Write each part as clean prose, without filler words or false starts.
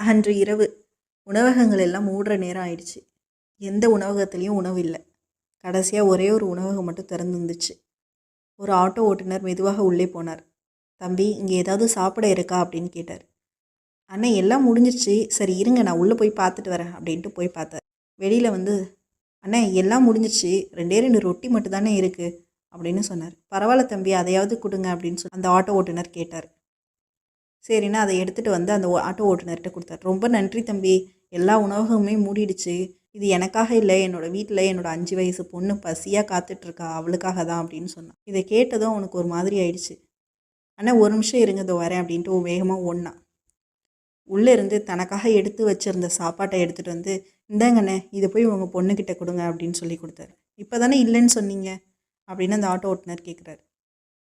அன்று இரவு உணவகங்கள் எல்லாம் மூடுற நேரம் ஆயிடுச்சு. எந்த உணவகத்துலேயும் உணவு இல்லை. கடைசியாக ஒரே ஒரு உணவகம் மட்டும் திறந்துருந்துச்சு. ஒரு ஆட்டோ ஓட்டுநர் மெதுவாக உள்ளே போனார். தம்பி, இங்கே ஏதாவது சாப்பிட இருக்கா அப்படின்னு கேட்டார். அண்ணன் எல்லாம் முடிஞ்சிருச்சு, சரி இருங்க நான் உள்ளே போய் பார்த்துட்டு வரேன் அப்படின்ட்டு போய் பார்த்தார். வெளியில் வந்து, அண்ணன் எல்லாம் முடிஞ்சிருச்சு, 2 ரொட்டி மட்டும் தானே இருக்குது அப்படின்னு சொன்னார். பரவாயில்ல தம்பி, அதையாவது கொடுங்க அப்படின்னு சொல்லி அந்த ஆட்டோ ஓட்டுநர் கேட்டார். சரிண்ணா அதை எடுத்துகிட்டு வந்து அந்த ஆட்டோ ஓட்டுநர்கிட்ட கொடுத்தாரு. ரொம்ப நன்றி தம்பி, எல்லா உணவகமுமே மூடிடுச்சு. இது எனக்காக இல்லை, என்னோடய வீட்டில் என்னோடய 5 வயசு பொண்ணு பசியாக காத்துட்ருக்கா, அவளுக்காக தான் அப்படின்னு சொன்னான். இதை கேட்டதும் அவனுக்கு ஒரு மாதிரி ஆயிடுச்சு. ஆனால் ஒரு நிமிஷம் இருங்க, இதோ வரேன் அப்படின்ட்டு வேகமாக ஓடினான். உள்ளே இருந்து தனக்காக எடுத்து வச்சுருந்த சாப்பாட்டை எடுத்துகிட்டு வந்து, இந்தாங்கண்ணே இதை போய் உங்கள் பொண்ணுக்கிட்ட கொடுங்க அப்படின்னு சொல்லி கொடுத்தாரு. இப்போ தானே இல்லைன்னு சொன்னீங்க அப்படின்னு அந்த ஆட்டோ ஓட்டுநர் கேட்குறாரு.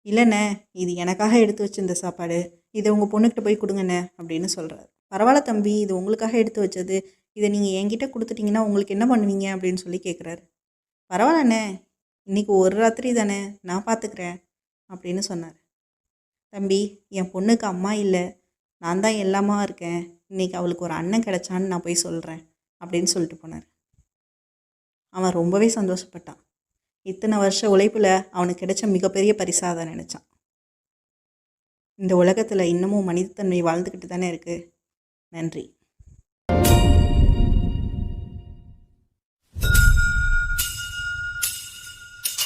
இல்லைண்ணே, இது எனக்காக எடுத்து வச்சிருந்த சாப்பாடு, இதை உங்கள் பொண்ணுக்கிட்ட போய் கொடுங்கண்ணே அப்படின்னு சொல்கிறாரு. பரவாயில்ல தம்பி, இது உங்களுக்காக எடுத்து வச்சது, இதை நீங்கள் என்கிட்ட கொடுத்துட்டிங்கன்னா உங்களுக்கு என்ன பண்ணுவீங்க அப்படின்னு சொல்லி கேட்குறாரு. பரவாயில்லண்ணே, இன்றைக்கி ஒரு ராத்திரி தானே, நான் பார்த்துக்கிறேன் அப்படின்னு சொன்னார். தம்பி, என் பொண்ணுக்கு அம்மா இல்லை, நான் தான் எல்லாமா இருக்கேன், இன்றைக்கி அவளுக்கு ஒரு அண்ணன் கிடச்சான்னு நான் போய் சொல்கிறேன் அப்படின்னு சொல்லிட்டு போனார். அவன் ரொம்பவே சந்தோஷப்பட்டான். இத்தனை வருஷ உழைப்பில் அவனுக்கு கிடைச்ச மிகப்பெரிய பரிசாக தான் நினச்சான். இந்த உலகத்தில் இன்னமும் மனிதத்தன்மை வாழ்ந்துக்கிட்டு தானே இருக்குது. நன்றி.